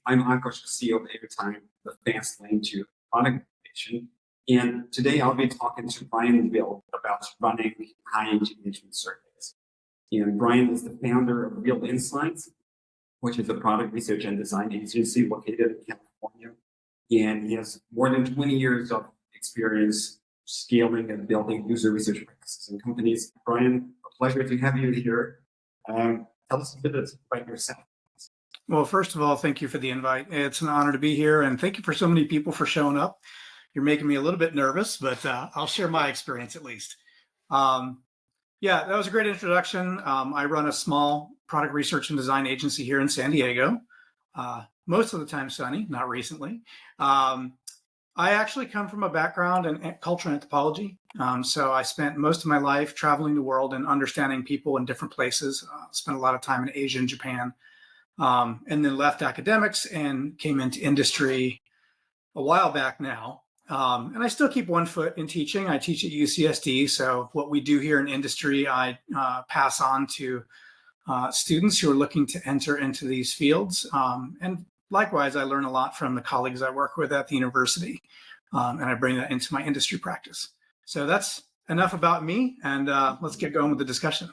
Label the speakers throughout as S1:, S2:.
S1: I'm Ankush, CEO of Airtime, the fast lane to product innovation. And today I'll be talking to Bryan Rill about running high engagement surveys. And Bryan is the founder of Rill Insights, which is a product research and design agency located in California. And he has more than 20 years of experience scaling and building user research practices in companies. Bryan, a pleasure to have you here. Tell us a bit about yourself.
S2: Well, first of all, thank you for the invite. It's an honor to be here, and thank you for so many people for showing up. You're making me a little bit nervous, but I'll share my experience at least. Yeah, that was a great introduction. I run a small product research and design agency here in San Diego. Most of the time sunny, not recently. I actually come from a background in cultural anthropology. So I spent most of my life traveling the world and understanding people in different places. Spent a lot of time in Asia and Japan. And then left academics and came into industry a while back now. And I still keep one foot in teaching. I teach at UCSD. So what we do here in industry, I pass on to students who are looking to enter into these fields. And likewise, I learn a lot from the colleagues I work with at the university. And I bring that into my industry practice. So that's enough about me. And let's get going with the discussion.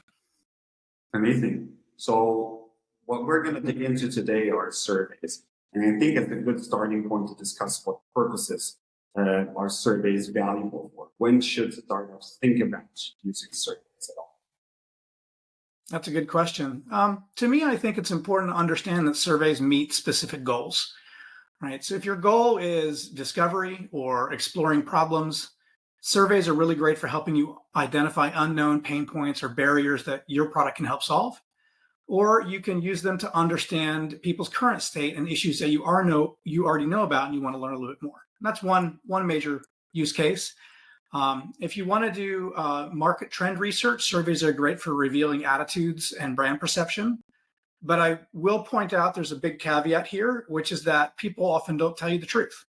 S1: Amazing. So what we're going to dig into today are surveys. And I think it's a good starting point to discuss what purposes are surveys valuable for. When should startups think about using surveys at all?
S2: That's a good question. To me, I think it's important to understand that surveys meet specific goals, right? So if your goal is discovery or exploring problems, surveys are really great for helping you identify unknown pain points or barriers that your product can help solve. Or you can use them to understand people's current state and issues that you already know about and you want to learn a little bit more. And that's one major use case. If you want to do market trend research, surveys are great for revealing attitudes and brand perception. But I will point out there's a big caveat here, which is that people often don't tell you the truth,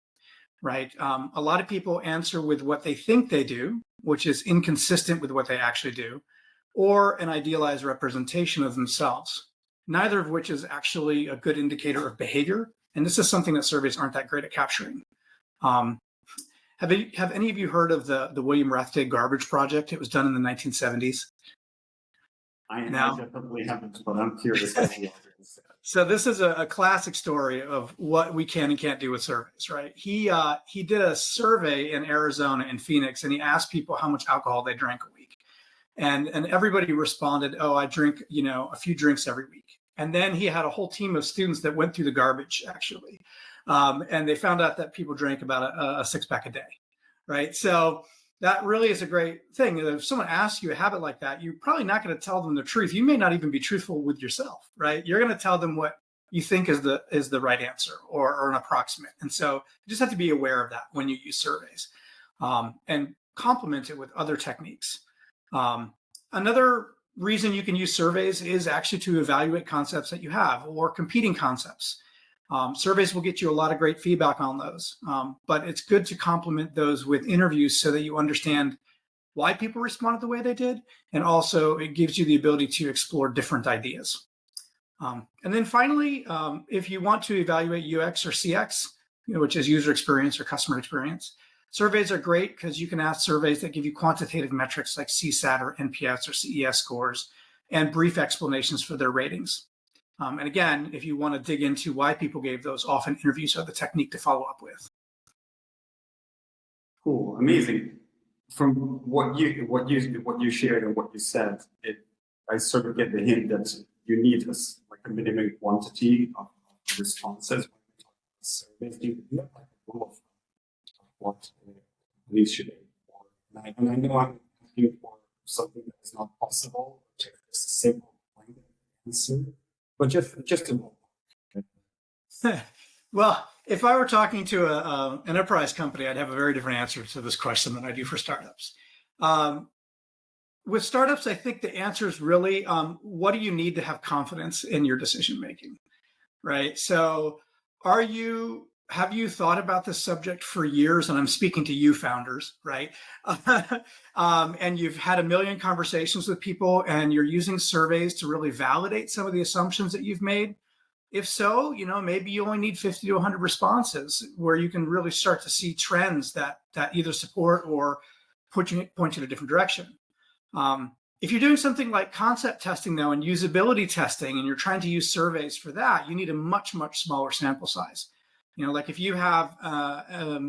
S2: right? A lot of people answer with what they think they do, which is inconsistent with what they actually do, or an idealized representation of themselves, neither of which is actually a good indicator of behavior. And this is something that surveys aren't that great at capturing. Have any of you heard of the William Rathday Garbage Project? It was done in the 1970s.
S1: I definitely haven't, but I'm curious.
S2: So this is a classic story of what we can and can't do with surveys, right? He did a survey in Arizona, in Phoenix, and he asked people how much alcohol they drank a week. And everybody responded, oh, I drink, a few drinks every week. And then he had a whole team of students that went through the garbage, actually. And they found out that people drank about a six-pack a day, right? So that really is a great thing. If someone asks you a habit like that, you're probably not going to tell them the truth. You may not even be truthful with yourself, right? You're going to tell them what you think is the right answer or an approximate. And so you just have to be aware of that when you use surveys and complement it with other techniques. Another reason you can use surveys is actually to evaluate concepts that you have or competing concepts. Surveys will get you a lot of great feedback on those, but it's good to complement those with interviews so that you understand why people responded the way they did. And also it gives you the ability to explore different ideas. And then finally, if you want to evaluate UX or CX, which is user experience or customer experience, surveys are great because you can ask surveys that give you quantitative metrics like CSAT or NPS or CES scores and brief explanations for their ratings. And again, if you want to dig into why people gave those, often interviews are the technique to follow up with.
S1: Cool, amazing. From what you shared and what you said, I sort of get the hint that you need a minimum quantity of responses. Surveys do like a rule of what companies should aim for. And I know I'm asking for something that is not possible, just a simple answer, but just to know.
S2: Well, if I were talking to an enterprise company, I'd have a very different answer to this question than I do for startups. With startups, I think the answer is really, what do you need to have confidence in your decision making, right? So have you thought about this subject for years? And I'm speaking to you founders, right? And you've had a million conversations with people and you're using surveys to really validate some of the assumptions that you've made. If so, maybe you only need 50 to 100 responses where you can really start to see trends that either support or point you in a different direction. If you're doing something like concept testing, though, and usability testing, and you're trying to use surveys for that, you need a much, much smaller sample size. Like if you have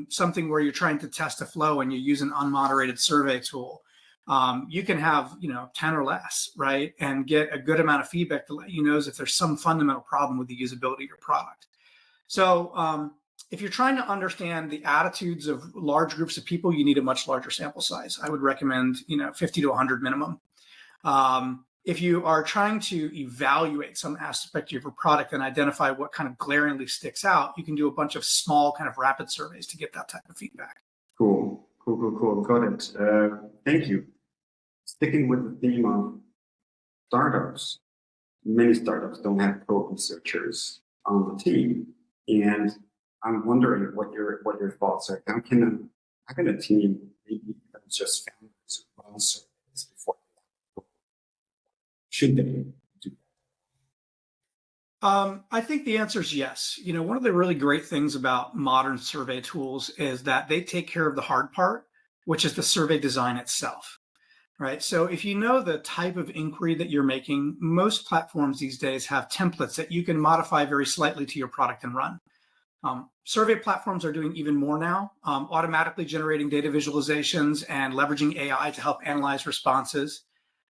S2: something where you're trying to test a flow and you use an unmoderated survey tool, you can have 10 or less, right, and get a good amount of feedback to let you know if there's some fundamental problem with the usability of your product. So if you're trying to understand the attitudes of large groups of people, you need a much larger sample size. I would recommend 50 to 100 minimum. If you are trying to evaluate some aspect of your product and identify what kind of glaringly sticks out, you can do a bunch of small kind of rapid surveys to get that type of feedback.
S1: Cool. Got it. Thank you. Sticking with the theme of startups, many startups don't have pro researchers on the team, and I'm wondering what your thoughts are. How can a team, maybe even just founders, run surveys before? Should they do that?
S2: I think the answer is yes. One of the really great things about modern survey tools is that they take care of the hard part, which is the survey design itself, right? So if you know the type of inquiry that you're making, most platforms these days have templates that you can modify very slightly to your product and run. Survey platforms are doing even more now, automatically generating data visualizations and leveraging AI to help analyze responses.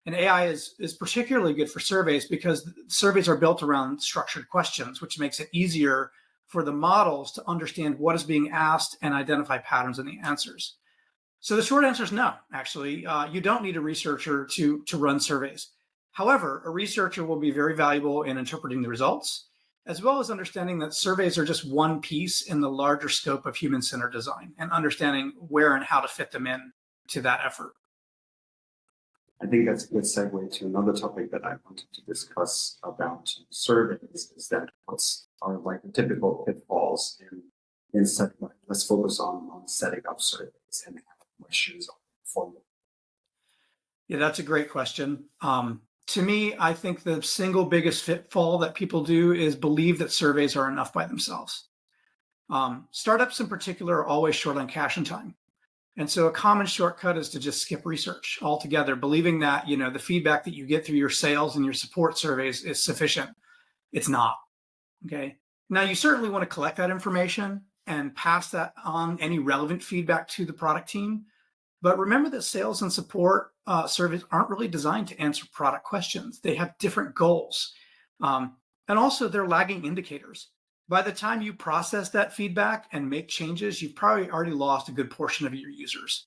S2: And AI is particularly good for surveys because surveys are built around structured questions, which makes it easier for the models to understand what is being asked and identify patterns in the answers. So the short answer is no, actually. You don't need a researcher to run surveys. However, a researcher will be very valuable in interpreting the results, as well as understanding that surveys are just one piece in the larger scope of human-centered design and understanding where and how to fit them in to that effort.
S1: I think that's a good segue to another topic that I wanted to discuss about surveys, is that what's are like the typical pitfalls in setting up. Let's focus on setting up surveys and have questions for them.
S2: Yeah, that's a great question. To me, I think the single biggest pitfall that people do is believe that surveys are enough by themselves. Startups in particular are always short on cash and time. And so a common shortcut is to just skip research altogether, believing that, the feedback that you get through your sales and your support surveys is sufficient. It's not. Okay. Now, you certainly want to collect that information and pass that on, any relevant feedback, to the product team. But remember that sales and support surveys aren't really designed to answer product questions. They have different goals. And also, they're lagging indicators. By the time you process that feedback and make changes, you've probably already lost a good portion of your users.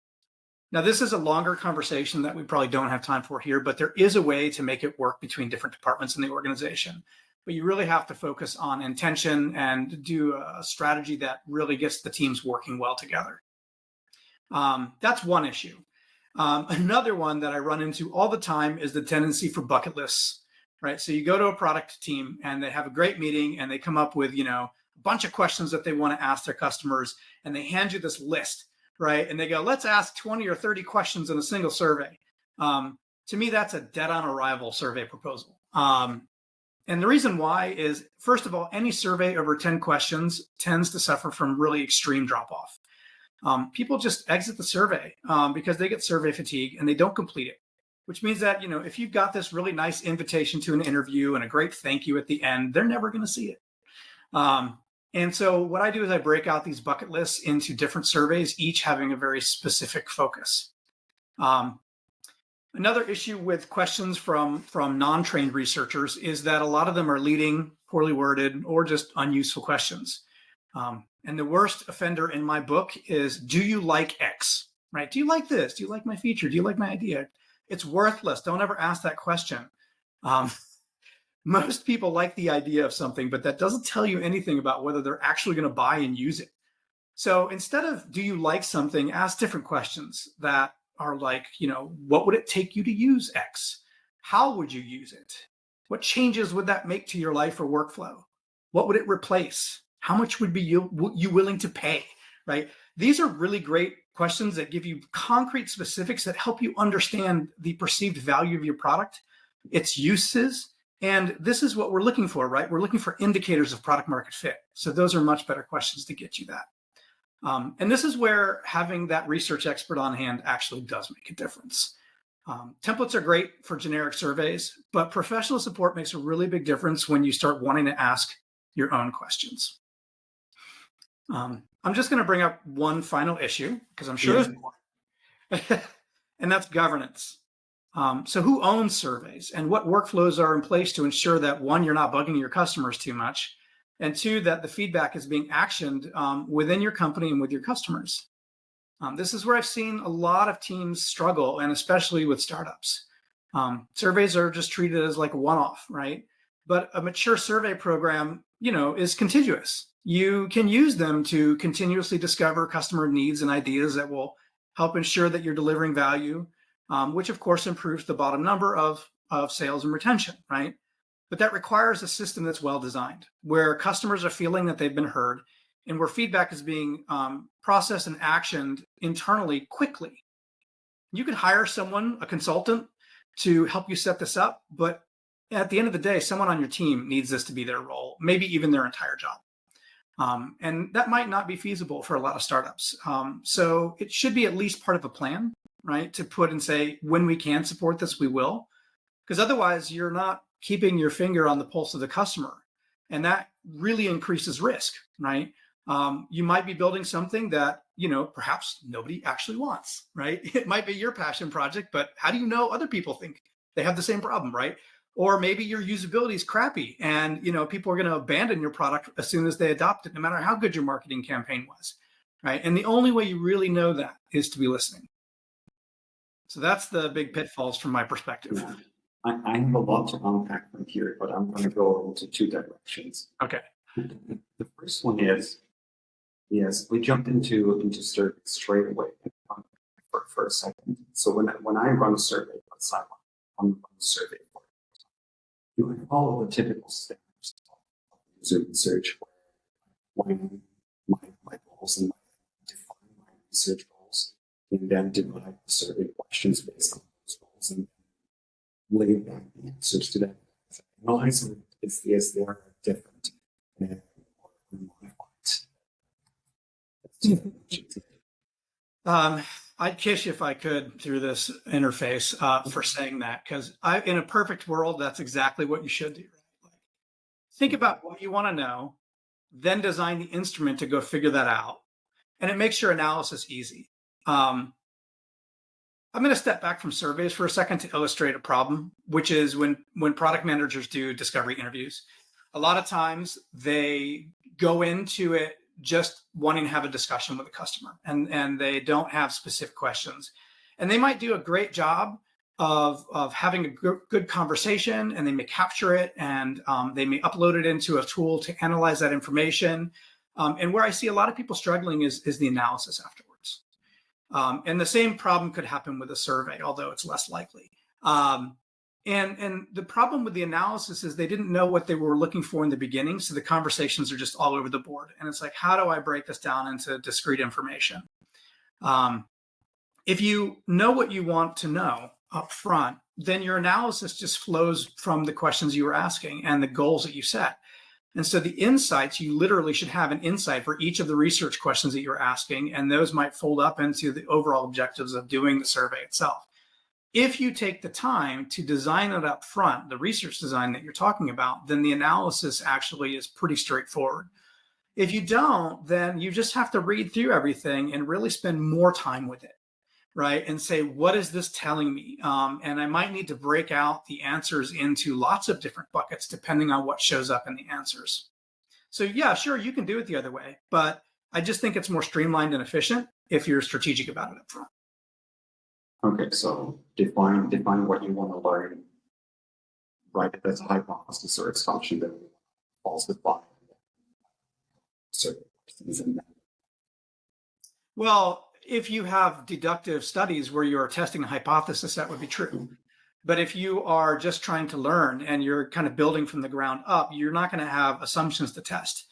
S2: Now, this is a longer conversation that we probably don't have time for here, but there is a way to make it work between different departments in the organization. But you really have to focus on intention and do a strategy that really gets the teams working well together. That's one issue. Another one that I run into all the time is the tendency for bucket lists. Right. So you go to a product team and they have a great meeting and they come up with, a bunch of questions that they want to ask their customers, and they hand you this list. Right. And they go, let's ask 20 or 30 questions in a single survey. To me, that's a dead on arrival survey proposal. And the reason why is, first of all, any survey over 10 questions tends to suffer from really extreme drop off. People just exit the survey because they get survey fatigue and they don't complete it. Which means that, if you've got this really nice invitation to an interview and a great thank you at the end, they're never going to see it. And so what I do is I break out these bucket lists into different surveys, each having a very specific focus. Another issue with questions from non-trained researchers is that a lot of them are leading, poorly worded, or just unuseful questions. And the worst offender in my book is, do you like X? Right? Do you like this? Do you like my feature? Do you like my idea? It's worthless. Don't ever ask that question. Most people like the idea of something, but that doesn't tell you anything about whether they're actually going to buy and use it. So instead of do you like something, ask different questions that are like, what would it take you to use X? How would you use it? What changes would that make to your life or workflow? What would it replace? How much would you willing to pay? Right? These are really great questions that give you concrete specifics that help you understand the perceived value of your product, its uses, And this is what we're looking for, right? We're looking for indicators of product market fit. So those are much better questions to get you that. And this is where having that research expert on hand actually does make a difference. Templates are great for generic surveys, but professional support makes a really big difference when you start wanting to ask your own questions. I'm just going to bring up one final issue because I'm sure there's more, and that's governance. So who owns surveys and what workflows are in place to ensure that, one, you're not bugging your customers too much, and two, that the feedback is being actioned within your company and with your customers. This is where I've seen a lot of teams struggle, and especially with startups. Surveys are just treated as like a one-off, right? But a mature survey program, is contiguous. You can use them to continuously discover customer needs and ideas that will help ensure that you're delivering value, which of course improves the bottom number of sales and retention, right? But that requires a system that's well designed, where customers are feeling that they've been heard and where feedback is being processed and actioned internally quickly. You could hire someone, a consultant, to help you set this up, but at the end of the day, someone on your team needs this to be their role, maybe even their entire job. And that might not be feasible for a lot of startups. So it should be at least part of a plan, right? To put and say, when we can support this, we will. Because otherwise, you're not keeping your finger on the pulse of the customer. And that really increases risk, right? You might be building something that, perhaps nobody actually wants, right? It might be your passion project, but how do you know other people think they have the same problem, right? Or maybe your usability is crappy and, people are going to abandon your product as soon as they adopt it, no matter how good your marketing campaign was, right? And the only way you really know that is to be listening. So that's the big pitfalls from my perspective.
S1: Yeah. I have a lot to unpack from here, but I'm going to go into two directions.
S2: Okay.
S1: The first one is, yes, we jumped into survey straight away for a second. So when I run a survey, let's say I'm running a survey for it, I follow the typical steps of user research, where my goals and define my research goals, and then divide the survey questions based on those goals, and lay back the answers to them. Analyze it's they are different and
S2: I'd kiss you if I could through this interface for saying that, because in a perfect world, that's exactly what you should do. Right? Think about what you want to know, then design the instrument to go figure that out, and it makes your analysis easy. I'm going to step back from surveys for a second to illustrate a problem, which is when product managers do discovery interviews. A lot of times they go into it just wanting to have a discussion with the customer, and they don't have specific questions. And they might do a great job of having a good conversation, and they may capture it, and they may upload it into a tool to analyze that information. And where I see a lot of people struggling is the analysis afterwards. And the same problem could happen with a survey, although it's less likely. And the problem with the analysis is they didn't know what they were looking for in the beginning. So the conversations are just all over the board. And it's like, how do I break this down into discrete information? If you know what you want to know up front, then your analysis just flows from the questions you were asking and the goals that you set. And so the insights, you literally should have an insight for each of the research questions that you're asking, and those might fold up into the overall objectives of doing the survey itself. If you take the time to design it up front, the research design that you're talking about, then the analysis actually is pretty straightforward. If you don't, then you just have to read through everything and really spend more time with it, right? And say, what is this telling me? And I might need to break out the answers into lots of different buckets, depending on what shows up in the answers. So yeah, sure, you can do it the other way, but I just think it's more streamlined and efficient if you're strategic about it up front.
S1: Okay, so define what you want to learn, write it as a hypothesis or assumption that falsify certain things in that.
S2: Well, if you have deductive studies where you're testing a hypothesis, that would be true. But if you are just trying to learn and you're kind of building from the ground up, you're not going to have assumptions to test.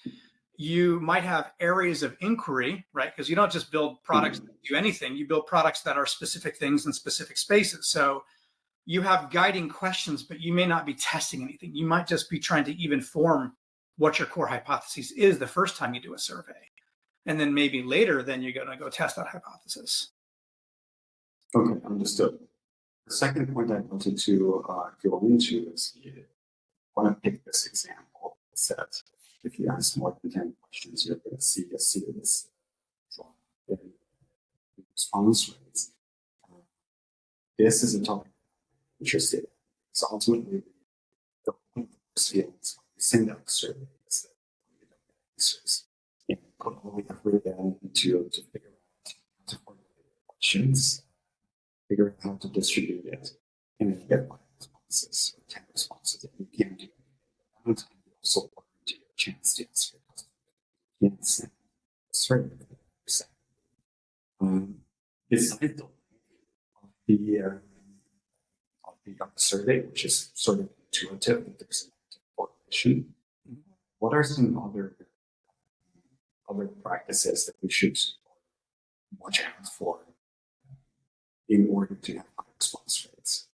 S2: You might have areas of inquiry, right? Because you don't just build products that do anything. You build products that are specific things in specific spaces. So you have guiding questions, but you may not be testing anything. You might just be trying to even form what your core hypothesis is the first time you do a survey. And then maybe later, then you're going to go test that hypothesis.
S1: Okay, understood. The second point I wanted to go into is I want to pick this example. It says if you ask more than 10 questions, you're going to see a serious drop in response rates. This is a topic I'm interested in. So ultimately, the point of this field is we send out surveys that answers and put all the effort into to figure out how to formulate questions, figure out how to distribute it, and then get 5 responses or 10 responses. And you can't do anything at that time. You also want to get a chance to answer your customer. You can't send a survey for 100%. Besides the of the survey, which is sort of intuitive that there's an active correlation, what are some other practices that we should watch out for in order to have high response rates?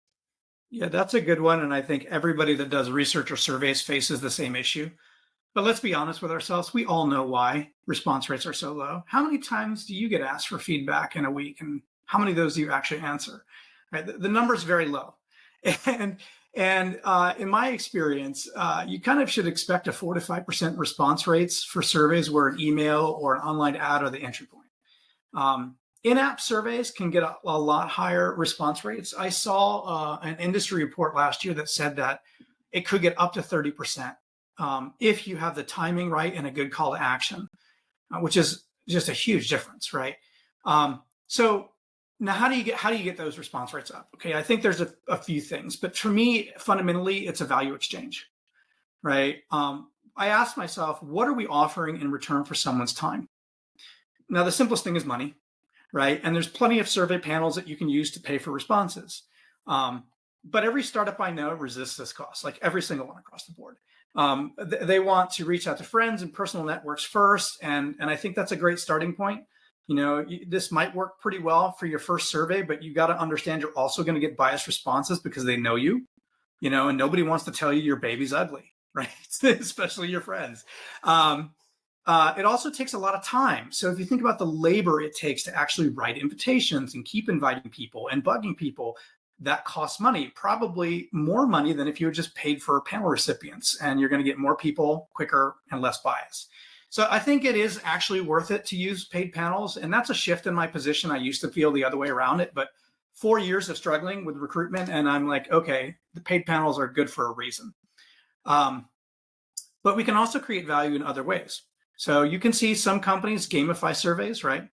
S2: Yeah, that's a good one. And I think everybody that does research or surveys faces the same issue. But let's be honest with ourselves. We all know why response rates are so low. How many times do you get asked for feedback in a week? And how many of those do you actually answer? Right? The number is very low. And in my experience, you kind of should expect a 4 to 5% response rates for surveys where an email or an online ad are the entry point. In-app surveys can get a lot higher response rates. I saw an industry report last year that said that it could get up to 30% if you have the timing right and a good call to action, which is just a huge difference, right? So now, how do you get those response rates up? Okay, I think there's a few things, but for me, fundamentally, it's a value exchange, right? I asked myself, what are we offering in return for someone's time? Now, the simplest thing is money, right? And there's plenty of survey panels that you can use to pay for responses. But every startup I know resists this cost, like every single one across the board. They want to reach out to friends and personal networks first, and I think that's a great starting point. You know, this might work pretty well for your first survey, but you got to understand you're also going to get biased responses because they know you, and nobody wants to tell you your baby's ugly, right? Especially your friends. It also takes a lot of time. So if you think about the labor it takes to actually write invitations and keep inviting people and bugging people, that costs money, probably more money than if you had just paid for panel recipients, and you're going to get more people quicker and less bias. So I think it is actually worth it to use paid panels. And that's a shift in my position. I used to feel the other way around it, but 4 years of struggling with recruitment, and I'm like, okay, the paid panels are good for a reason. But we can also create value in other ways. So you can see some companies gamify surveys, right?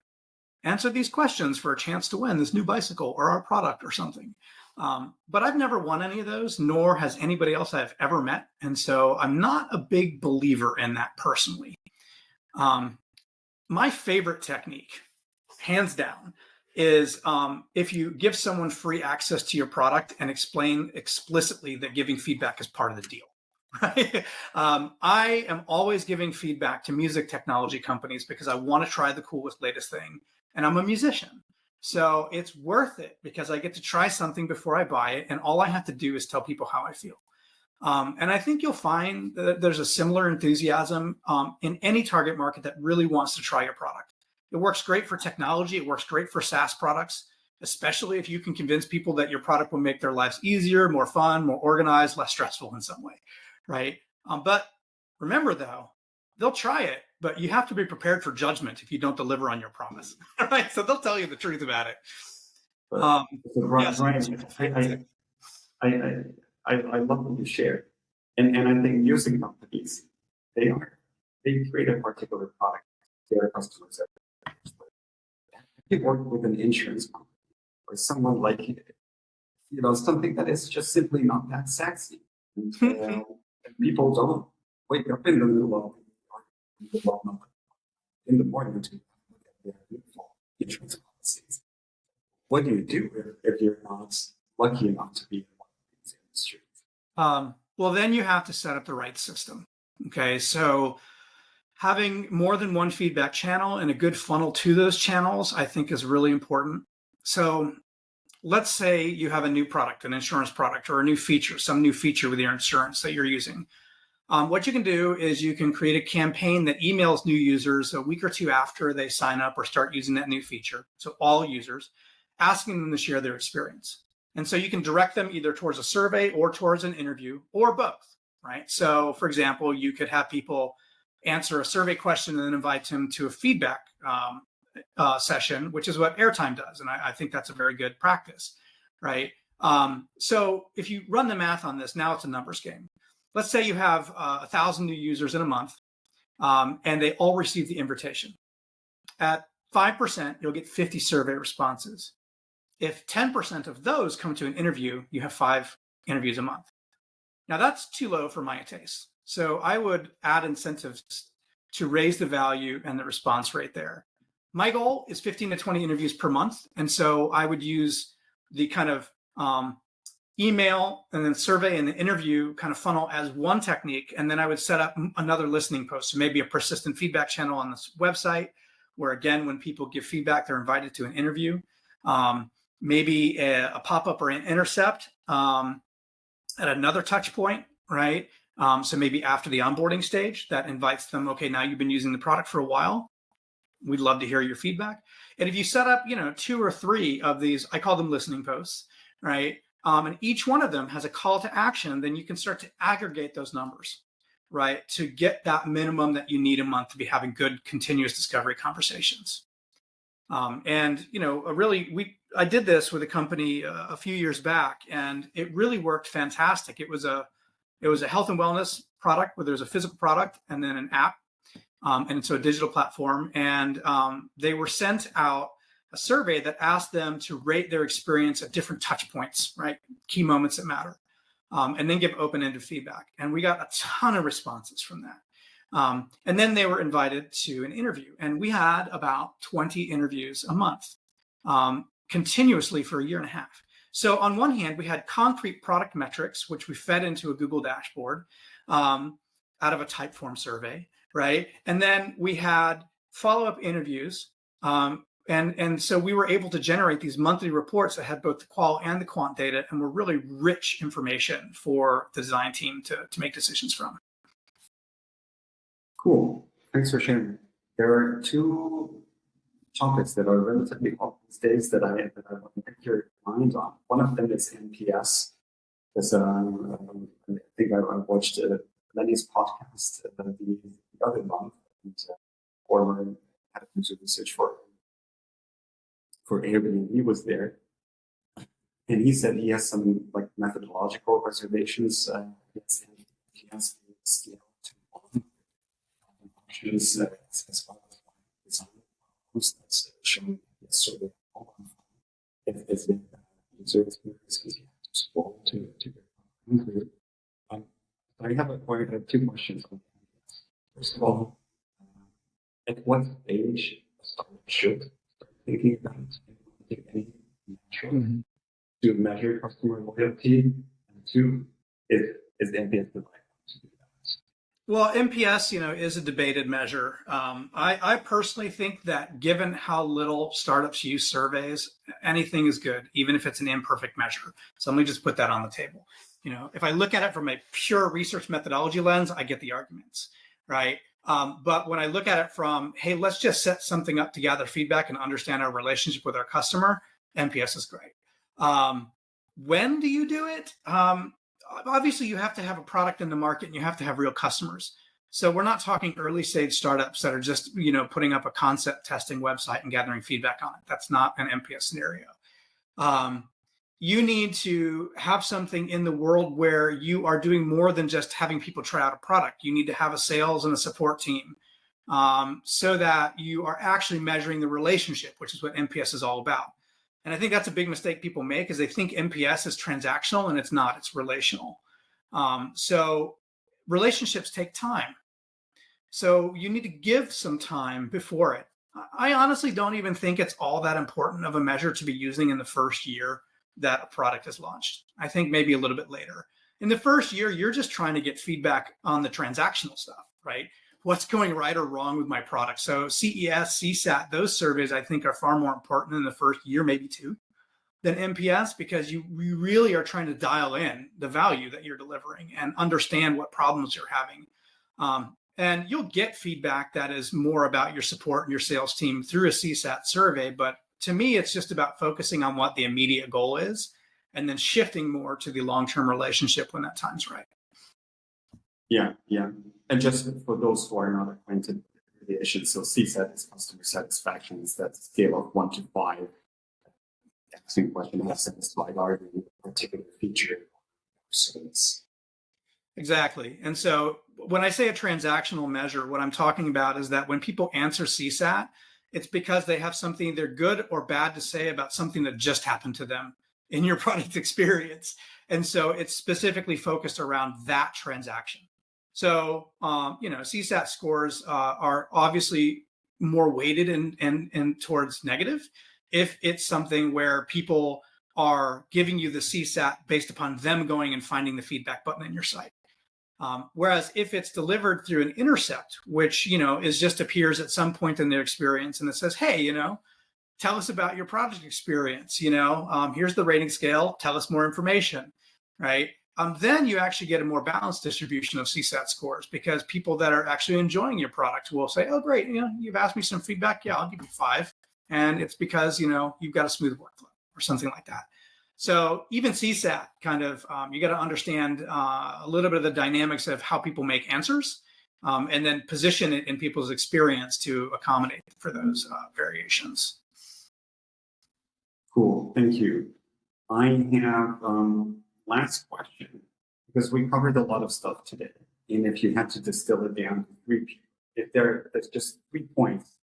S2: Answer these questions for a chance to win this new bicycle or our product or something. But I've never won any of those, nor has anybody else I've ever met. And so I'm not a big believer in that personally. My favorite technique, hands down, is if you give someone free access to your product and explain explicitly that giving feedback is part of the deal. Right? I am always giving feedback to music technology companies because I want to try the coolest, latest thing. And I'm a musician. So it's worth it because I get to try something before I buy it. And all I have to do is tell people how I feel. And I think you'll find that there's a similar enthusiasm in any target market that really wants to try your product. It works great for technology. It works great for SaaS products, especially if you can convince people that your product will make their lives easier, more fun, more organized, less stressful in some way, right? But remember, though, they'll try it, but you have to be prepared for judgment if you don't deliver on your promise, right? So they'll tell you the truth about it.
S1: Brian, I love what you shared. And I think music companies, they create a particular product to their customers. They work with an insurance company or someone like, something that is just simply not that sexy. And, people don't wake up in the middle in the morning to look at their beautiful insurance policies. What do you do if you're not lucky enough to be in one of these industries?
S2: Well, then you have to set up the right system. Okay, so having more than one feedback channel and a good funnel to those channels, I think, is really important. So let's say you have a new product, an insurance product, or a new feature, some new feature with your insurance that you're using. What you can do is you can create a campaign that emails new users a week or two after they sign up or start using that new feature. So all users, asking them to share their experience. And so you can direct them either towards a survey or towards an interview or both, right? So for example, you could have people answer a survey question and then invite them to a feedback session, which is what Airtime does. And I think that's a very good practice, right? So if you run the math on this, now it's a numbers game. Let's say you have 1,000 new users in a month, and they all receive the invitation. At 5%, you'll get 50 survey responses. If 10% of those come to an interview, you have 5 interviews a month. Now that's too low for my taste. So I would add incentives to raise the value and the response rate there. My goal is 15 to 20 interviews per month. And so I would use the kind of email and then survey and the interview kind of funnel as one technique. And then I would set up another listening post. So maybe a persistent feedback channel on this website where, again, when people give feedback, they're invited to an interview. Maybe a pop-up or an intercept at another touch point, right? So maybe after the onboarding stage that invites them, okay, now you've been using the product for a while. We'd love to hear your feedback. And if you set up, 2 or 3 of these, I call them listening posts, right? And each one of them has a call to action, then you can start to aggregate those numbers, right? To get that minimum that you need a month to be having good continuous discovery conversations. I did this with a company a few years back, and it really worked fantastic. It was a health and wellness product where there's a physical product and then an app. And so a digital platform. And they were sent out a survey that asked them to rate their experience at different touch points, right? Key moments that matter. And then give open-ended feedback. And we got a ton of responses from that. And then they were invited to an interview. And we had about 20 interviews a month, continuously for a year and a half. So on one hand, we had concrete product metrics, which we fed into a Google dashboard out of a Typeform survey, right? And then we had follow-up interviews. And so we were able to generate these monthly reports that had both the qual and the quant data and were really rich information for the design team to make decisions from.
S1: Cool. Thanks for sharing. There are 2 topics that are relatively hot these days that I want to pick your mind on. One of them is NPS. There's, I think I watched Lenny's podcast the other month, and former head of user research for Airbnb was there, and he said he has some methodological reservations against NPS scale to 1 options as well as design that's showing sort of if the user experience is useful to their I have 2 questions on NPS. First of all, at what stage a startup should start thinking about any metric to measure customer loyalty? And 2, is the NPS the right one to do that?
S2: Well, NPS, is a debated measure. I personally think that given how little startups use surveys, anything is good, even if it's an imperfect measure. So let me just put that on the table. If I look at it from a pure research methodology lens, I get the arguments, right? But when I look at it from, hey, let's just set something up to gather feedback and understand our relationship with our customer, NPS is great. When do you do it? Obviously, you have to have a product in the market and you have to have real customers. So we're not talking early stage startups that are just, putting up a concept testing website and gathering feedback on it. That's not an NPS scenario. You need to have something in the world where you are doing more than just having people try out a product. You need to have a sales and a support team so that you are actually measuring the relationship, which is what NPS is all about. And I think that's a big mistake people make is they think NPS is transactional and it's not, it's relational. So relationships take time. So you need to give some time before it. I honestly don't even think it's all that important of a measure to be using in the first year that a product is launched. I think maybe a little bit later. In the first year, you're just trying to get feedback on the transactional stuff, right? What's going right or wrong with my product? So CES, CSAT, those surveys I think are far more important in the first year, maybe 2. than NPS because you really are trying to dial in the value that you're delivering and understand what problems you're having. And you'll get feedback that is more about your support and your sales team through a CSAT survey. But to me, it's just about focusing on what the immediate goal is and then shifting more to the long-term relationship when that time's right.
S1: Yeah. And just for those who are not acquainted with abbreviation, so CSAT is customer satisfaction. It's that scale of 1 to 5. Asking the question, how satisfied are you with a particular feature or service?
S2: Exactly. And so when I say a transactional measure, what I'm talking about is that when people answer CSAT, it's because they have something either good or bad to say about something that just happened to them in your product experience. And so it's specifically focused around that transaction. So, CSAT scores are obviously more weighted and towards negative if it's something where people are giving you the CSAT based upon them going and finding the feedback button in your site. Whereas if it's delivered through an intercept, which, is just appears at some point in their experience and it says, hey, tell us about your project experience, here's the rating scale, tell us more information, right? Then you actually get a more balanced distribution of CSAT scores because people that are actually enjoying your product will say, oh, great, you've asked me some feedback. Yeah, I'll give you 5. And it's because, you've got a smooth workflow or something like that. So even CSAT kind of, you got to understand a little bit of the dynamics of how people make answers and then position it in people's experience to accommodate for those variations.
S1: Cool, thank you. I have last question, because we covered a lot of stuff today. And if you had to distill it down to 3, if there's just 3 points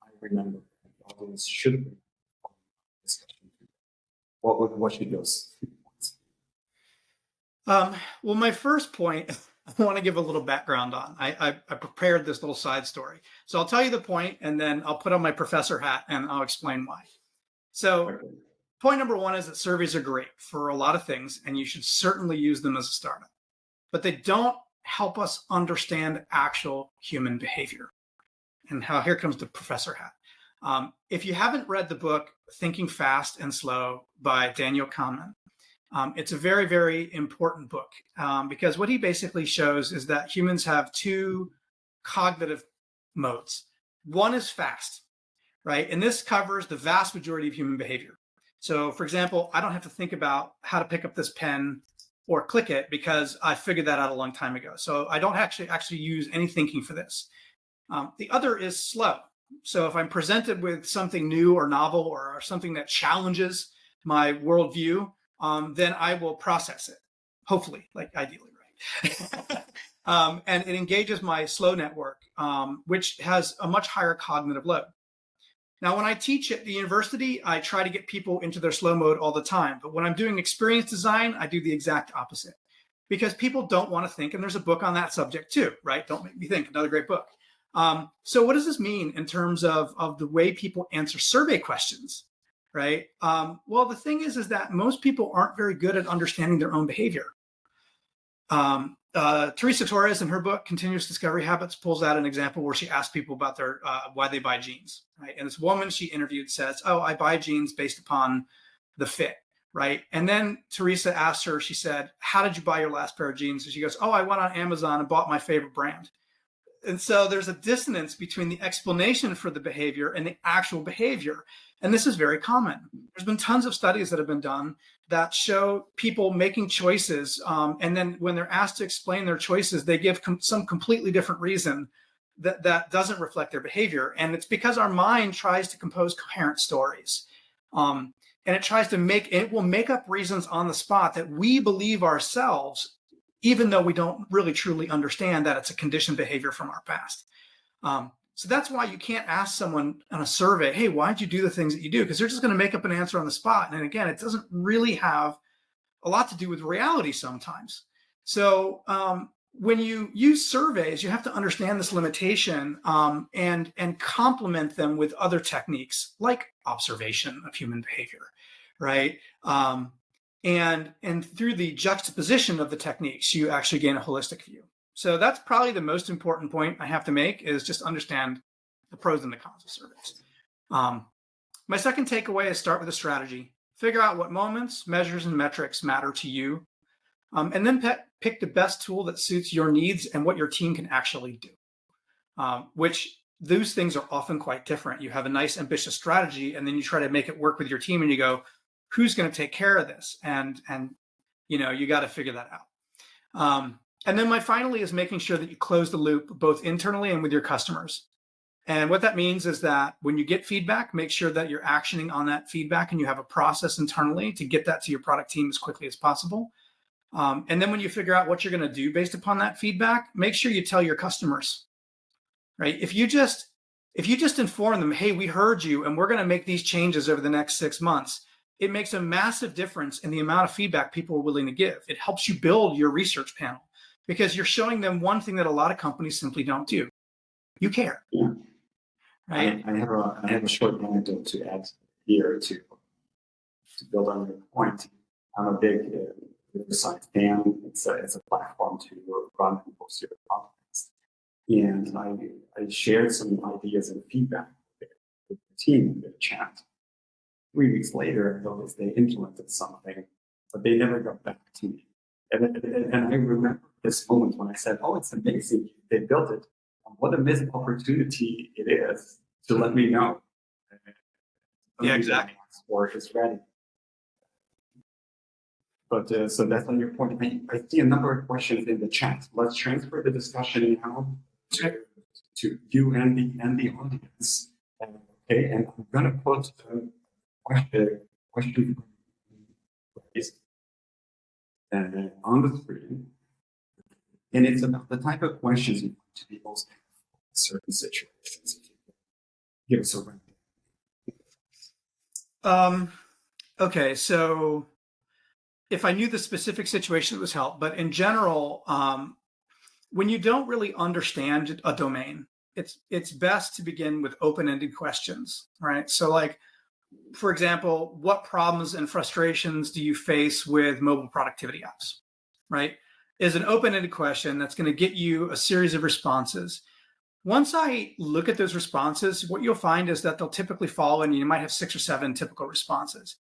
S1: I remember the audience should be discussion, what should those 3 points be?
S2: Well, my first point, I want to give a little background on. I prepared this little side story. So I'll tell you the point, and then I'll put on my professor hat, and I'll explain why. So point number 1 is that surveys are great for a lot of things, and you should certainly use them as a startup. But they don't help us understand actual human behavior. And here comes the professor hat. If you haven't read the book Thinking Fast and Slow by Daniel Kahneman, it's a very, very important book because what he basically shows is that humans have 2 cognitive modes. One is fast, right? And this covers the vast majority of human behavior. So for example, I don't have to think about how to pick up this pen or click it because I figured that out a long time ago. So I don't actually use any thinking for this. The other is slow. So if I'm presented with something new or novel or something that challenges my worldview, then I will process it, hopefully, like ideally, right? And it engages my slow network, which has a much higher cognitive load. Now, when I teach at the university, I try to get people into their slow mode all the time. But when I'm doing experience design, I do the exact opposite because people don't want to think. And there's a book on that subject too, right? Don't Make Me Think, another great book. So what does this mean in terms of the way people answer survey questions, right? Well, the thing is that most people aren't very good at understanding their own behavior. Teresa Torres in her book, Continuous Discovery Habits, pulls out an example where she asks people about their why they buy jeans, right? And this woman she interviewed says, oh, I buy jeans based upon the fit, right? And then Teresa asked her, she said, how did you buy your last pair of jeans? And she goes, oh, I went on Amazon and bought my favorite brand. And so there's a dissonance between the explanation for the behavior and the actual behavior. And this is very common. There's been tons of studies that have been done that show people making choices. And then when they're asked to explain their choices, they give some completely different reason that doesn't reflect their behavior. And it's because our mind tries to compose coherent stories. And it will make up reasons on the spot that we believe ourselves, even though we don't really truly understand that it's a conditioned behavior from our past. So that's why you can't ask someone on a survey, hey, why'd you do the things that you do? Because they're just going to make up an answer on the spot. And again, it doesn't really have a lot to do with reality sometimes. So when you use surveys, you have to understand this limitation and complement them with other techniques like observation of human behavior, right? And through the juxtaposition of the techniques, you actually gain a holistic view. So that's probably the most important point I have to make is just understand the pros and the cons of surveys. My second takeaway is start with a strategy, Figure out what moments, measures, and metrics matter to you, and then pick the best tool that suits your needs and what your team can actually do. Which those things are often quite different. You have a nice, ambitious strategy, and then you try to make it work with your team, and you go, "Who's going to take care of this?" And you got to figure that out. And then my finally is making sure that you close the loop both internally and with your customers. And what that means is that when you get feedback, make sure that you're actioning on that feedback and you have a process internally to get that to your product team as quickly as possible. And then when you figure out what you're going to do based upon that feedback, make sure you tell your customers, right? If you just inform them, hey, we heard you and we're going to make these changes over the next 6 months, it makes a massive difference in the amount of feedback people are willing to give. It helps you build your research panel because you're showing them one thing that a lot of companies simply don't do. You care.
S1: Yeah.
S2: Right?
S1: I have a short anecdote to add here to build on your point. I'm a big Riverside fan. It's a platform to run and post your podcasts. And I shared some ideas and feedback with the team in the chat. 3 weeks later, I noticed they implemented something, but they never got back to me. And I remember this moment when I said, "Oh, it's amazing. They built it. What a missed opportunity it is to let me know."
S2: Yeah, exactly.
S1: Or is ready. But so that's on your point. I see a number of questions in the chat. Let's transfer the discussion now to you and the audience. Okay, and I'm gonna put a question on the screen, and it's about the type of questions you want to be most helpful in certain situations. If you could give us a rundown.
S2: Okay, so if I knew the specific situation, it was help. But in general, when you don't really understand a domain, it's best to begin with open-ended questions, right? So like, for example, what problems and frustrations do you face with mobile productivity apps, right? Is an open-ended question that's going to get you a series of responses. Once I look at those responses, what you'll find is that they'll typically fall in, you might have 6 or 7 typical responses.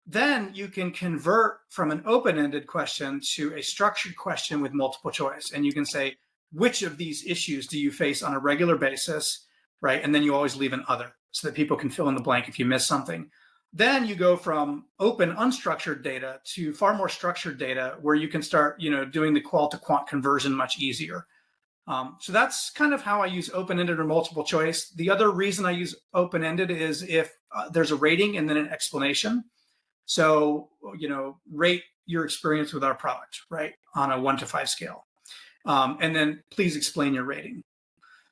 S2: Then you can convert from an open-ended question to a structured question with multiple choice. And you can say, which of these issues do you face on a regular basis, right? And then you always leave an other so that people can fill in the blank if you miss something. Then you go from open, unstructured data to far more structured data where you can start, doing the qual to quant conversion much easier. So that's kind of how I use open-ended or multiple choice. The other reason I use open-ended is if there's a rating and then an explanation. So, rate your experience with our product, right, on a 1 to 5 scale. And then please explain your rating.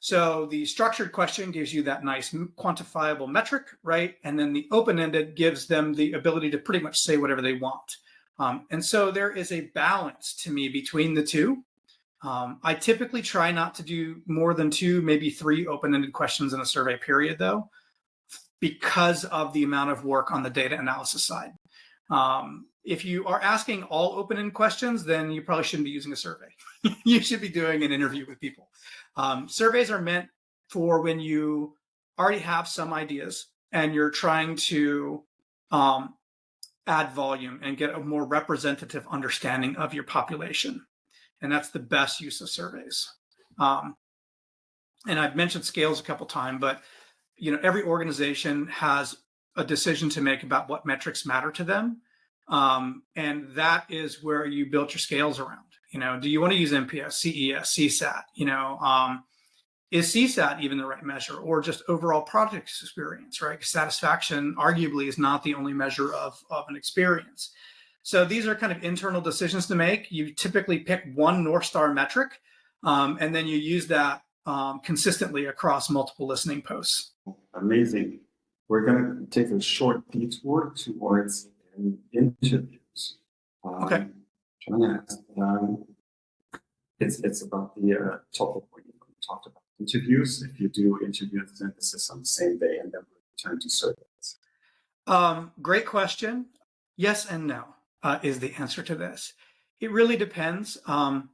S2: So the structured question gives you that nice quantifiable metric, right? And then the open-ended gives them the ability to pretty much say whatever they want. And so there is a balance to me between the two. I typically try not to do more than 2, maybe 3 open-ended questions in a survey period, though, because of the amount of work on the data analysis side. If you are asking all open-ended questions, then you probably shouldn't be using a survey. You should be doing an interview with people. Surveys are meant for when you already have some ideas and you're trying to add volume and get a more representative understanding of your population. And that's the best use of surveys. And I've mentioned scales a couple times, but every organization has a decision to make about what metrics matter to them. And that is where you build your scales around. Do you want to use NPS, CES, CSAT? Is CSAT even the right measure, or just overall product experience, right? Satisfaction arguably is not the only measure of an experience. So these are kind of internal decisions to make. You typically pick one North Star metric, and then you use that consistently across multiple listening posts.
S1: Amazing. We're going to take a short detour towards interviews.
S2: Okay.
S1: It's about the topic we talked about interviews. If you do interview and synthesis on the same day, and then we return to surveys.
S2: Great question. Yes and no is the answer to this. It really depends on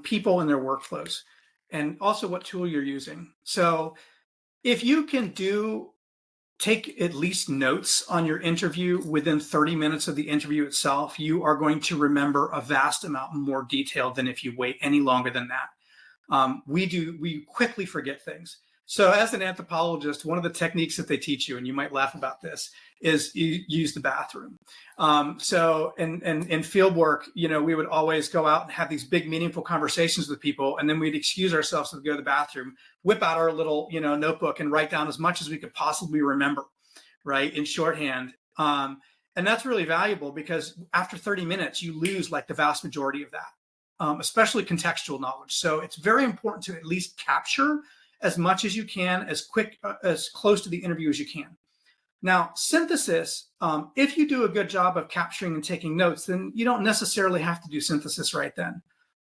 S2: people and their workflows, and also what tool you're using. So if you can do take at least notes on your interview within 30 minutes of the interview itself. You are going to remember a vast amount more detail than if you wait any longer than that. We quickly forget things. So as an anthropologist, one of the techniques that they teach you, and you might laugh about this, is you use the bathroom. So in field work, we would always go out and have these big, meaningful conversations with people, and then we'd excuse ourselves to go to the bathroom, whip out our little, notebook and write down as much as we could possibly remember, right, in shorthand. And that's really valuable because after 30 minutes, you lose like the vast majority of that, especially contextual knowledge. So it's very important to at least capture as much as you can, as close to the interview as you can. Now, synthesis, if you do a good job of capturing and taking notes, then you don't necessarily have to do synthesis right then.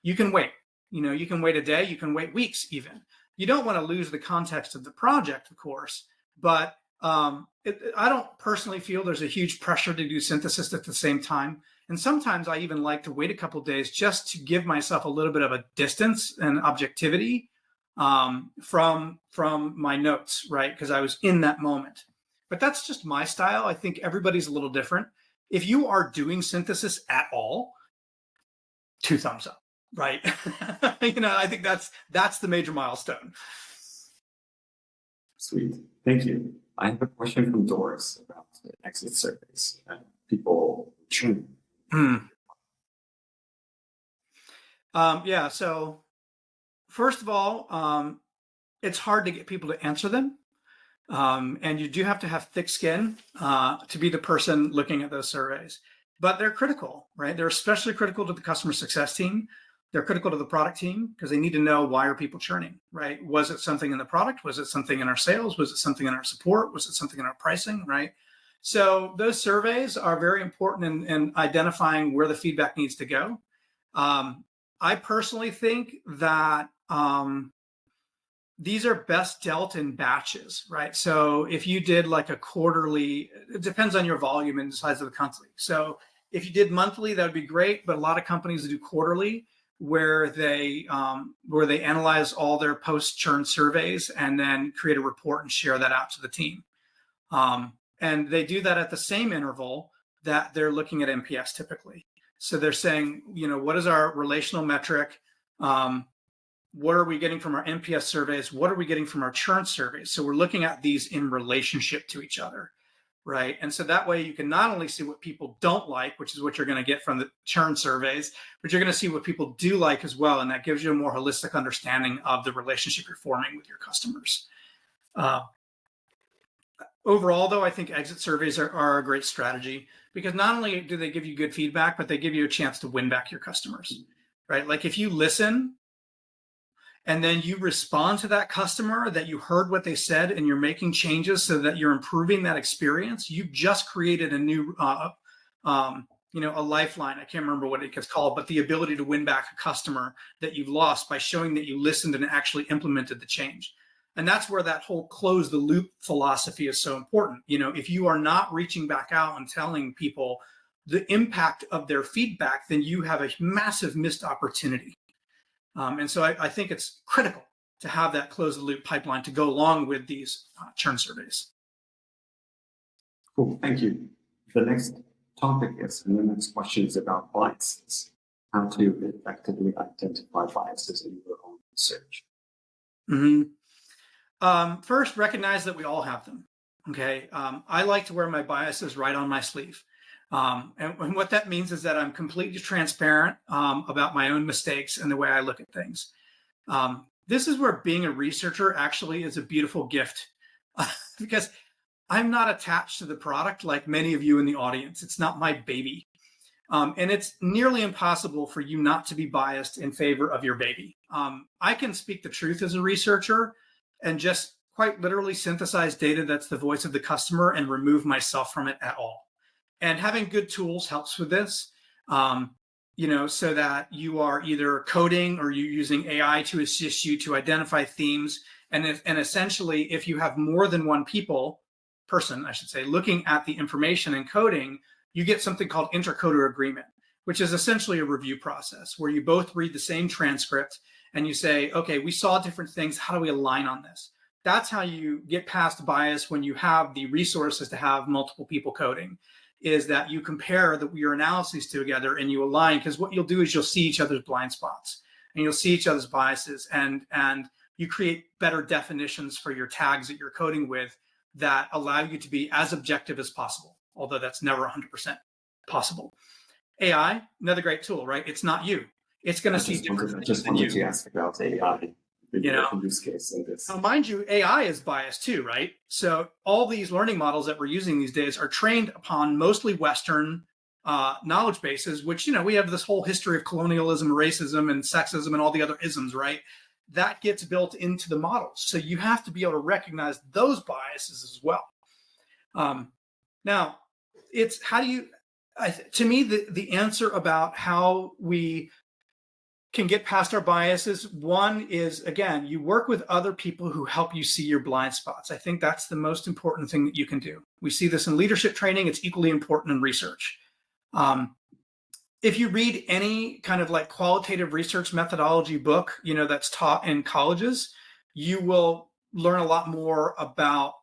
S2: You can wait. You can wait a day, you can wait weeks even. You don't want to lose the context of the project, of course, but I don't personally feel there's a huge pressure to do synthesis at the same time. And sometimes I even like to wait a couple of days just to give myself a little bit of a distance and objectivity from my notes, right? Because I was in that moment. But that's just my style. I think everybody's a little different. If you are doing synthesis at all, 2 thumbs up, right? I think that's the major milestone.
S1: Sweet. Thank you. I have a question from Doris about the exit surveys and people churn.
S2: Yeah. So first of all, it's hard to get people to answer them. And you do have to have thick skin to be the person looking at those surveys. But they're critical, right? They're especially critical to the customer success team. They're critical to the product team because they need to know, why are people churning, right? Was it something in the product? Was it something in our sales? Was it something in our support? Was it something in our pricing, right? So those surveys are very important in identifying where the feedback needs to go. I personally think that these are best dealt in batches, right? So if you did like a quarterly, it depends on your volume and the size of the company. So if you did monthly, that would be great. But a lot of companies do quarterly, where they analyze all their post-churn surveys and then create a report and share that out to the team. And they do that at the same interval that they're looking at NPS typically. So they're saying, what is our relational metric? What are we getting from our NPS surveys? What are we getting from our churn surveys? So we're looking at these in relationship to each other, right? And so that way you can not only see what people don't like, which is what you're going to get from the churn surveys, but you're going to see what people do like as well. And that gives you a more holistic understanding of the relationship you're forming with your customers. Overall, though, I think exit surveys are a great strategy because not only do they give you good feedback, but they give you a chance to win back your customers, right? Like if you listen and then you respond to that customer that you heard what they said and you're making changes so that you're improving that experience, you've just created a new, a lifeline. I can't remember what it gets called, but the ability to win back a customer that you've lost by showing that you listened and actually implemented the change. And that's where that whole close the loop philosophy is so important. If you are not reaching back out and telling people the impact of their feedback, then you have a massive missed opportunity. And so I think it's critical to have that close the loop pipeline to go along with these churn surveys.
S1: Cool, thank you. The next topic is, and the next question is about biases, how to effectively identify biases in your own research.
S2: First, recognize that we all have them. Okay. I like to wear my biases right on my sleeve. And what that means is that I'm completely transparent about my own mistakes and the way I look at things. This is where being a researcher actually is a beautiful gift because I'm not attached to the product like many of you in the audience. It's not my baby. And it's nearly impossible for you not to be biased in favor of your baby. I can speak the truth as a researcher and just quite literally synthesize data that's the voice of the customer and remove myself from it at all. And having good tools helps with this, so that you are either coding or you're using AI to assist you to identify themes. And essentially, if you have more than one person, looking at the information and coding, you get something called intercoder agreement, which is essentially a review process where you both read the same transcript and you say, okay, we saw different things. How do we align on this? That's how you get past bias when you have the resources to have multiple people coding, is that you compare your analyses together and you align, because what you'll do is you'll see each other's blind spots and you'll see each other's biases, and you create better definitions for your tags that you're coding with that allow you to be as objective as possible, although that's never 100% possible. AI, another great tool, right? It's not you. It's going to see different things.
S1: I just wanted to ask about AI. Use case in this.
S2: Now, mind you, AI is biased too, right? So all these learning models that we're using these days are trained upon mostly Western knowledge bases, which, we have this whole history of colonialism, racism, and sexism, and all the other isms, right? That gets built into the models. So you have to be able to recognize those biases as well. Now, it's how do you, to me, the answer about how we can get past our biases, one is, again, you work with other people who help you see your blind spots. I think that's the most important thing that you can do. We see this in leadership training. It's equally important in research. If you read any kind of like qualitative research methodology book, that's taught in colleges, you will learn a lot more about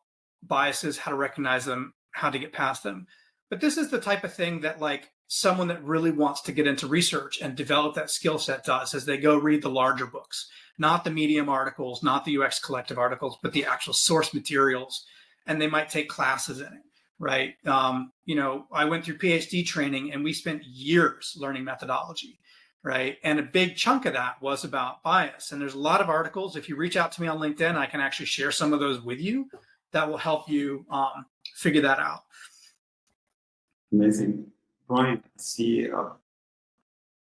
S2: biases, how to recognize them, how to get past them. But this is the type of thing that like someone that really wants to get into research and develop that skill set does, as they go read the larger books, not the Medium articles, not the UX Collective articles, but the actual source materials. And they might take classes in it, right? I went through PhD training and we spent years learning methodology, right? And a big chunk of that was about bias. And there's a lot of articles. If you reach out to me on LinkedIn, I can actually share some of those with you that will help you figure that out.
S1: Amazing. Bryan, I see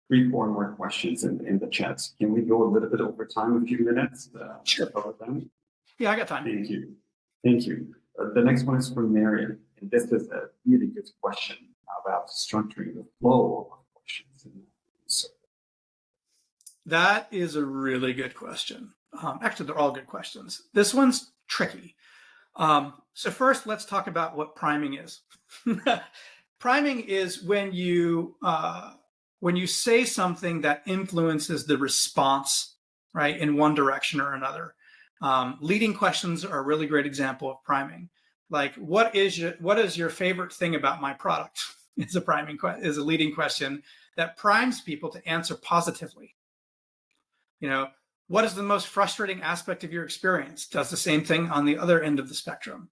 S1: 3, 4 more questions in the chat. Can we go a little bit over time, a few minutes?
S2: Sure.
S1: Cover them?
S2: Yeah, I got time.
S1: Thank you. Thank you. The next one is from Marion, and this is a really good question about structuring the flow of questions.
S2: That is a really good question. Actually, they're all good questions. This one's tricky. So first, let's talk about what priming is. Priming is when you say something that influences the response, right, in one direction or another. Leading questions are a really great example of priming. Like, what is your favorite thing about my product? Is a leading question that primes people to answer positively. What is the most frustrating aspect of your experience? Does the same thing on the other end of the spectrum.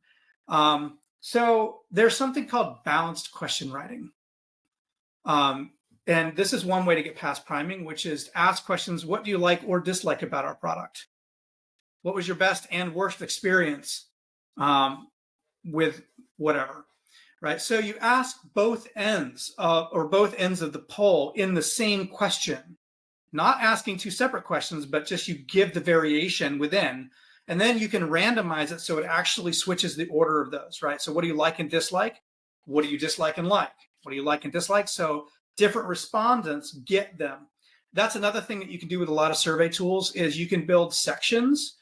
S2: So there's something called balanced question writing. And this is one way to get past priming, which is to ask questions. What do you like or dislike about our product? What was your best and worst experience with whatever, right? So you ask both ends of the poll in the same question, not asking 2 separate questions, but just you give the variation within. And then you can randomize it so it actually switches the order of those, right? So what do you like and dislike? What do you dislike and like? What do you like and dislike? So different respondents get them. That's another thing that you can do with a lot of survey tools is you can build sections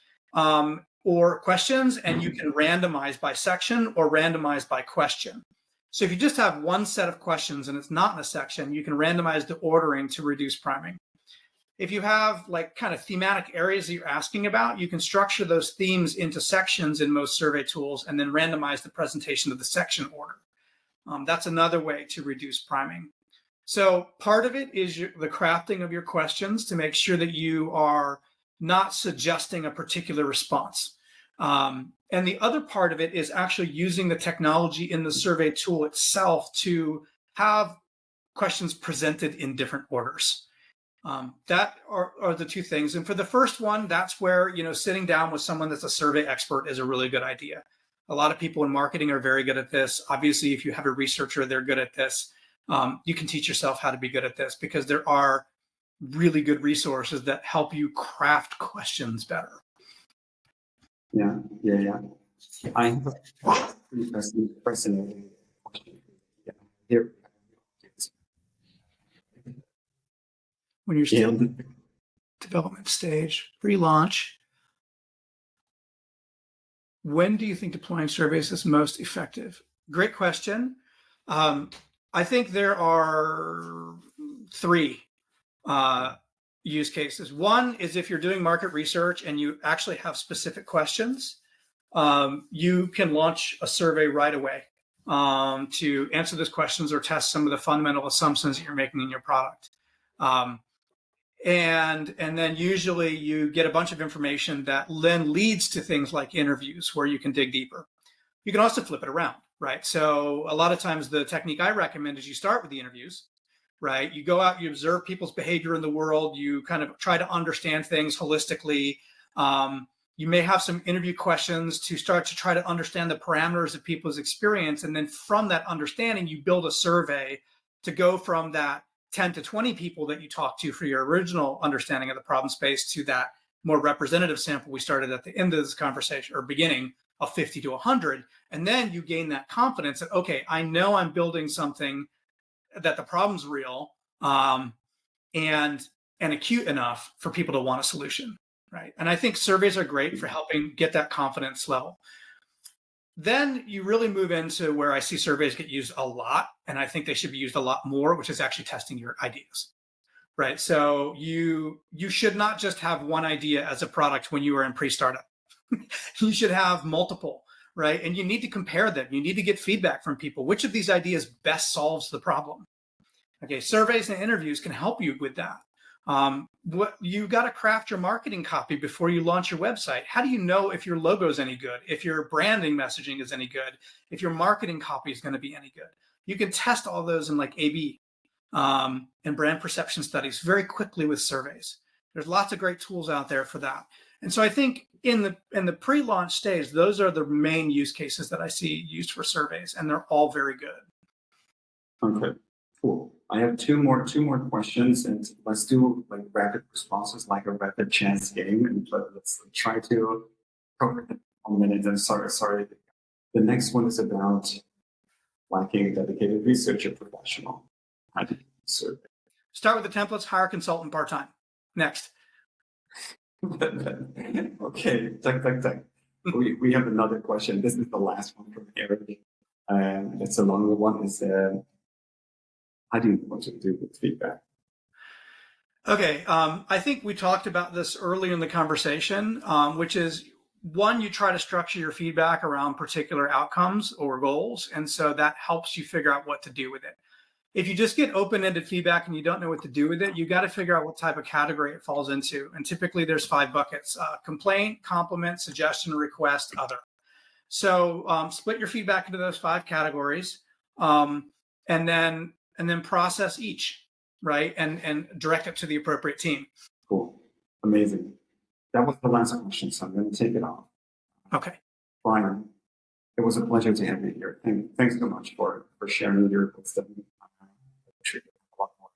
S2: or questions, and you can randomize by section or randomize by question. So if you just have one set of questions and it's not in a section, you can randomize the ordering to reduce priming. If you have like kind of thematic areas that you're asking about, you can structure those themes into sections in most survey tools and then randomize the presentation of the section order. That's another way to reduce priming. So part of it is the crafting of your questions to make sure that you are not suggesting a particular response. And the other part of it is actually using the technology in the survey tool itself to have questions presented in different orders. That are the 2 things. And for the first one, that's where, sitting down with someone that's a survey expert is a really good idea. A lot of people in marketing are very good at this. Obviously, if you have a researcher, they're good at this. You can teach yourself how to be good at this because there are really good resources that help you craft questions better.
S1: Yeah. I have a pretty fascinating question. Here.
S2: When you're still in the development stage, pre-launch, when do you think deploying surveys is most effective? Great question. I think there are 3. use cases. One is if you're doing market research and you actually have specific questions, you can launch a survey right away to answer those questions or test some of the fundamental assumptions that you're making in your product. And then usually you get a bunch of information that then leads to things like interviews where you can dig deeper. You can also flip it around, right? So a lot of times the technique I recommend is you start with the interviews, right? You go out, you observe people's behavior in the world, you kind of try to understand things holistically. You may have some interview questions to start to try to understand the parameters of people's experience. And then from that understanding, you build a survey to go from that 10 to 20 people that you talk to for your original understanding of the problem space to that more representative sample we started at the end of this conversation or beginning of 50 to 100. And then you gain that confidence that, okay, I know I'm building something that the problem's real and acute enough for people to want a solution, right? And I think surveys are great for helping get that confidence level. Then you really move into where I see surveys get used a lot, and I think they should be used a lot more, which is actually testing your ideas, right? So you should not just have one idea as a product when you are in pre-startup. You should have multiple, right? And you need to compare them. You need to get feedback from people. Which of these ideas best solves the problem? Okay, surveys and interviews can help you with that. You got to craft your marketing copy before you launch your website. How do you know if your logo is any good, if your branding messaging is any good, if your marketing copy is going to be any good? You can test all those in like A/B and brand perception studies very quickly with surveys. There's lots of great tools out there for that. And so I think in the pre-launch stage, those are the main use cases that I see used for surveys, and they're all very good.
S1: Okay, cool. I have two more questions, and let's do like rapid responses, like a rapid chance game, and let's try to cover it in 1 minute. And sorry. The next one is about lacking a dedicated researcher professional. How do you survey?
S2: Start with the templates, hire a consultant part-time. Next.
S1: Okay, tak. We have another question. This is the last one from Eric. It's a longer one. Is how do you want to do with feedback?
S2: Okay, I think we talked about this earlier in the conversation, which is one, you try to structure your feedback around particular outcomes or goals. And so that helps you figure out what to do with it. If you just get open-ended feedback and you don't know what to do with it, you got to figure out what type of category it falls into. And typically there's 5 buckets: complaint, compliment, suggestion, request, other. So split your feedback into those 5 categories, and then process each, right? And direct it to the appropriate team.
S1: Cool. Amazing. That was the last question, so I'm going to take it off.
S2: Okay.
S1: Bryan, it was a pleasure to have you here. Thanks so much for sharing your wisdom. A lot more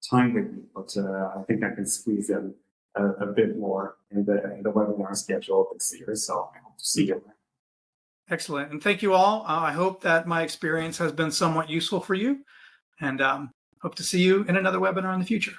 S1: time with me, but I think I can squeeze in a bit more in the webinar schedule this year, so I hope to see you there.
S2: Excellent. And thank you all. I hope that my experience has been somewhat useful for you, and hope to see you in another webinar in the future.